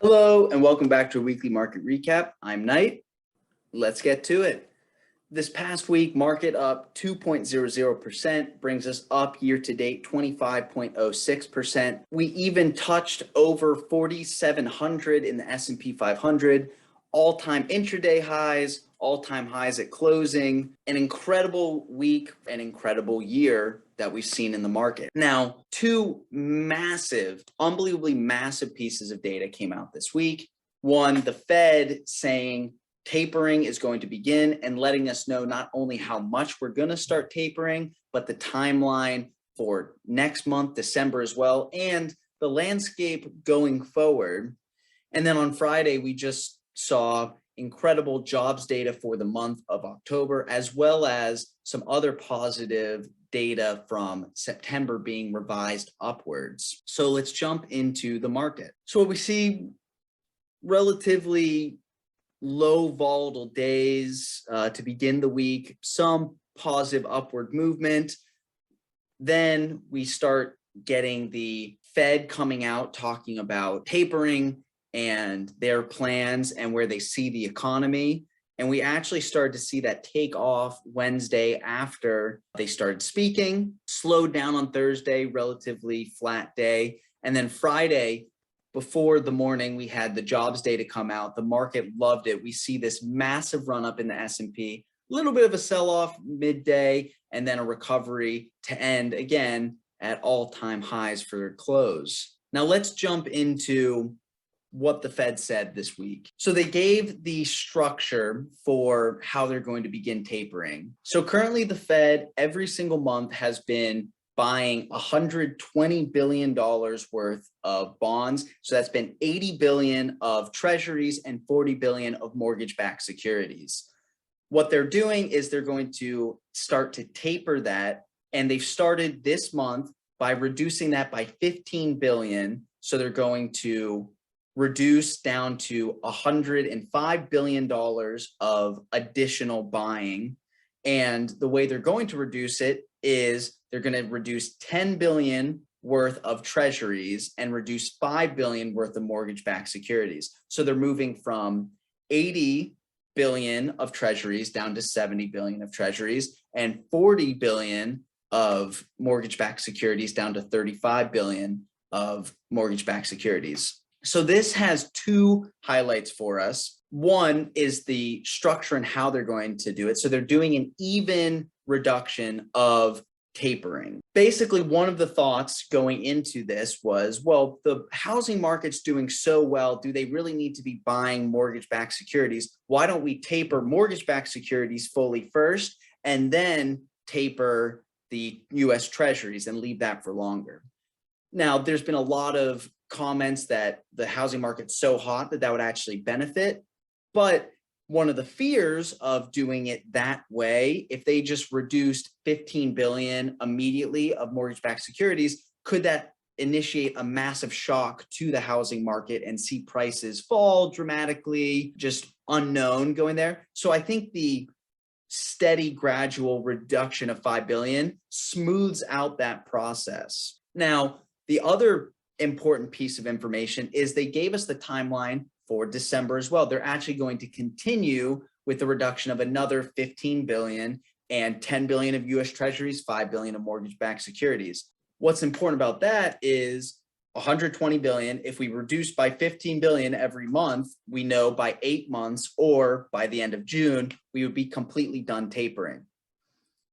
Hello and welcome back to a weekly market recap. I'm Knight. Let's get to it. This past week, market up 2.00%, brings us up year to date 25.06%. We even touched over 4,700 in the S&P 500, all-time intraday highs, all-time highs at closing. An incredible week, an incredible year that we've seen in the market. Now, two massive, unbelievably massive pieces of data came out this week. One, the Fed saying tapering is going to begin and letting us know not only how much we're going to start tapering, but the timeline for next month, December as well, and the landscape going forward. And then on Friday, we just saw incredible jobs data for the month of October, as well as some other positive data from September being revised upwards. So let's jump into the market. So what we see, relatively low volatile days to begin the week, some positive upward movement. Then we start getting the Fed coming out talking about tapering and their plans and where they see the economy. And we actually started to see that take off Wednesday after they started speaking, slowed down on Thursday, relatively flat day. And then Friday, before the morning, we had the jobs data come out. The market loved it. We see this massive run up in the S&P, a little bit of a sell-off midday, and then a recovery to end again at all-time highs for close. Now let's jump into what the Fed said this week. So they gave the structure for how they're going to begin tapering. So currently the Fed every single month has been buying $120 billion worth of bonds. So that's been 80 billion of treasuries and 40 billion of mortgage-backed securities. What they're doing is they're going to start to taper that. And they've started this month by reducing that by 15 billion. So they're going to reduce down to $105 billion of additional buying. And the way they're going to reduce it is they're going to reduce 10 billion worth of treasuries and reduce 5 billion worth of mortgage-backed securities. So they're moving from 80 billion of treasuries down to 70 billion of treasuries and 40 billion of mortgage-backed securities down to 35 billion of mortgage-backed securities. So this has two highlights for us. One is the structure and how they're going to do it. So they're doing an even reduction of tapering. Basically, one of the thoughts going into this was, well, the housing market's doing so well. Do they really need to be buying mortgage-backed securities? Why don't we taper mortgage-backed securities fully first and then taper the US Treasuries and leave that for longer? Now, there's been a lot of comments that the housing market's so hot that that would actually benefit. But one of the fears of doing it that way, if they just reduced 15 billion immediately of mortgage-backed securities, could that initiate a massive shock to the housing market and see prices fall dramatically, just unknown going there? So I think the steady gradual reduction of 5 billion smooths out that process. Now, the other important piece of information is they gave us the timeline for December as well. They're actually going to continue with the reduction of another 15 billion and 10 billion of US Treasuries, 5 billion of mortgage-backed securities. What's important about that is 120 billion. If we reduce by 15 billion every month, we know by 8 months or by the end of June, we would be completely done tapering.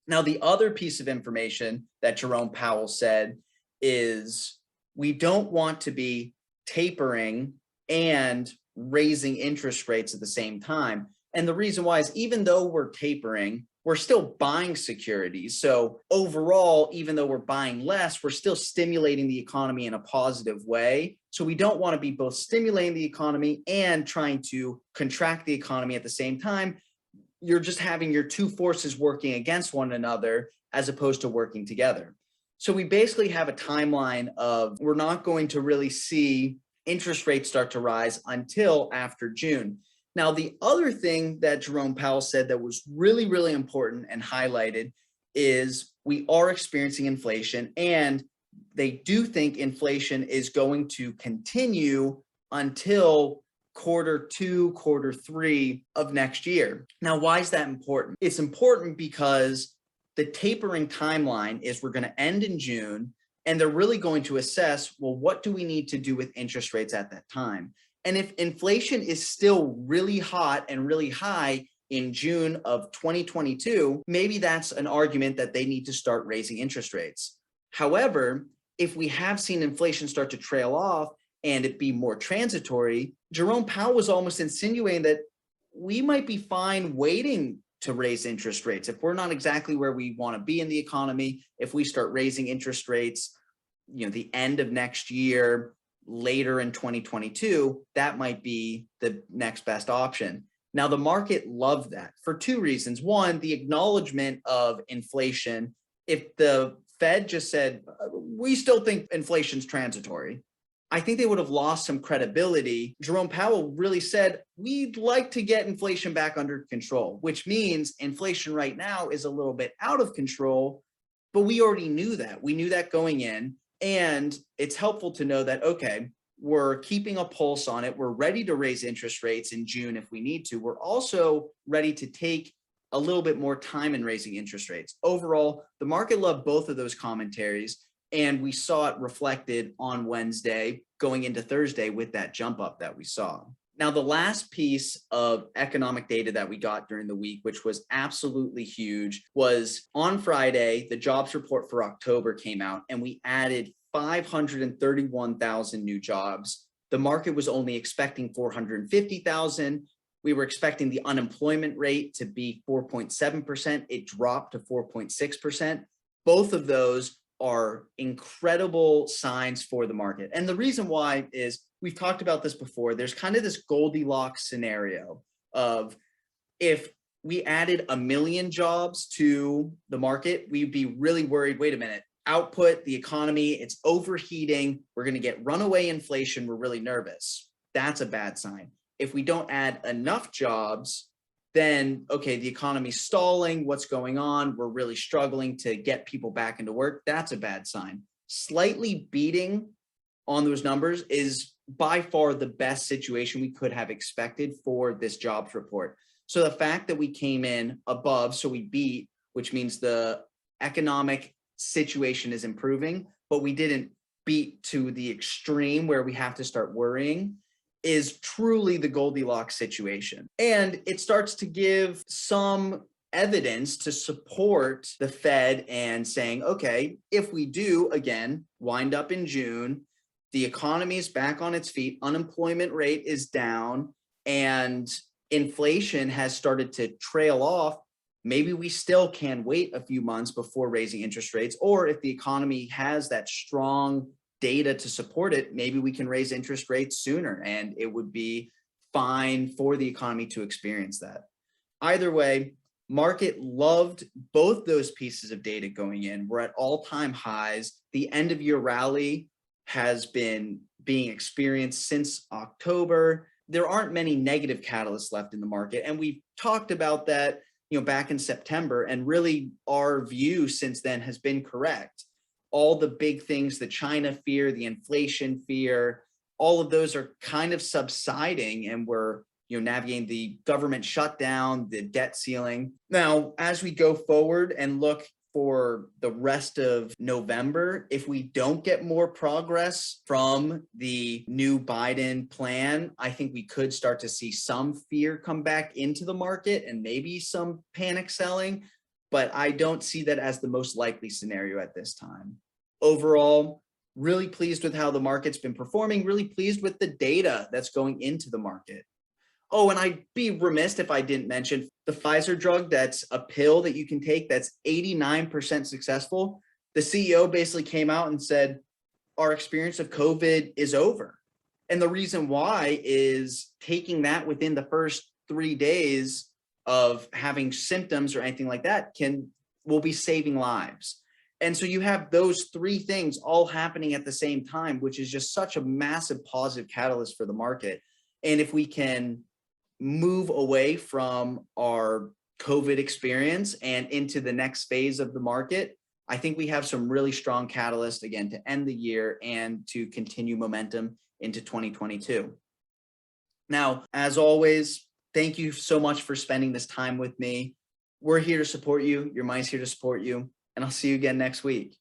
Now, the other piece of information that Jerome Powell said is we don't want to be tapering and raising interest rates at the same time. And the reason why is even though we're tapering, we're still buying securities. So overall, even though we're buying less, we're still stimulating the economy in a positive way. So we don't want to be both stimulating the economy and trying to contract the economy at the same time. You're just having your two forces working against one another as opposed to working together. So we basically have a timeline of we're not going to really see interest rates start to rise until after June. Now, the other thing that Jerome Powell said that was really, really important and highlighted is we are experiencing inflation, and they do think inflation is going to continue until Q2, Q3 of next year. Now, why is that important? It's important because the tapering timeline is we're going to end in June, and they're really going to assess, well, what do we need to do with interest rates at that time? And if inflation is still really hot and really high in June of 2022, maybe that's an argument that they need to start raising interest rates. However, if we have seen inflation start to trail off and it be more transitory, Jerome Powell was almost insinuating that we might be fine waiting to raise interest rates. If we're not exactly where we want to be in the economy, if we start raising interest rates, the end of next year, later in 2022, that might be the next best option. Now, the market loved that for two reasons. One, the acknowledgement of inflation. If the Fed just said, we still think inflation's transitory, I think they would have lost some credibility. Jerome Powell really said, we'd like to get inflation back under control, which means inflation right now is a little bit out of control, but we already knew that. We knew that going in, and it's helpful to know that, okay, we're keeping a pulse on it. We're ready to raise interest rates in June if we need to. We're also ready to take a little bit more time in raising interest rates. Overall, the market loved both of those commentaries, and we saw it reflected on Wednesday going into Thursday with that jump up that we saw. Now, the last piece of economic data that we got during the week, which was absolutely huge, was on Friday, the jobs report for October came out, and we added 531,000 new jobs. The market was only expecting 450,000. We were expecting the unemployment rate to be 4.7%. It dropped to 4.6%. Both of those are incredible signs for the market. And the reason why is, we've talked about this before, there's kind of this Goldilocks scenario of, if we added 1 million jobs to the market, we'd be really worried, wait a minute, output, the economy, it's overheating, we're going to get runaway inflation, we're really nervous. That's a bad sign. If we don't add enough jobs, then, okay, the economy's stalling, what's going on? We're really struggling to get people back into work. That's a bad sign. Slightly beating on those numbers is by far the best situation we could have expected for this jobs report. So the fact that we came in above, so we beat, which means the economic situation is improving, but we didn't beat to the extreme where we have to start worrying, is truly the Goldilocks situation. And it starts to give some evidence to support the Fed and saying, okay, if we do, again, wind up in June, the economy is back on its feet, unemployment rate is down, and inflation has started to trail off, maybe we still can wait a few months before raising interest rates. Or if the economy has that strong data to support it, maybe we can raise interest rates sooner, and it would be fine for the economy to experience that. Either way, market loved both those pieces of data going in. We're at all-time highs. The end of year rally has been being experienced since October. There aren't many negative catalysts left in the market, and we've talked about that, back in September, and really our view since then has been correct. All the big things, the China fear, the inflation fear, all of those are kind of subsiding, and we're navigating the government shutdown, the debt ceiling. Now, as we go forward and look for the rest of November, if we don't get more progress from the new Biden plan, I think we could start to see some fear come back into the market and maybe some panic selling, but I don't see that as the most likely scenario at this time. Overall, really pleased with how the market's been performing, really pleased with the data that's going into the market. Oh, and I'd be remiss if I didn't mention the Pfizer drug, that's a pill that you can take that's 89% successful. The CEO basically came out and said, our experience of COVID is over. And the reason why is taking that within the first 3 days of having symptoms or anything like that will be saving lives. And so you have those three things all happening at the same time, which is just such a massive positive catalyst for the market. And if we can move away from our COVID experience and into the next phase of the market, I think we have some really strong catalysts, again, to end the year and to continue momentum into 2022. Now, as always, thank you so much for spending this time with me. We're here to support you. Your mind's here to support you. And I'll see you again next week.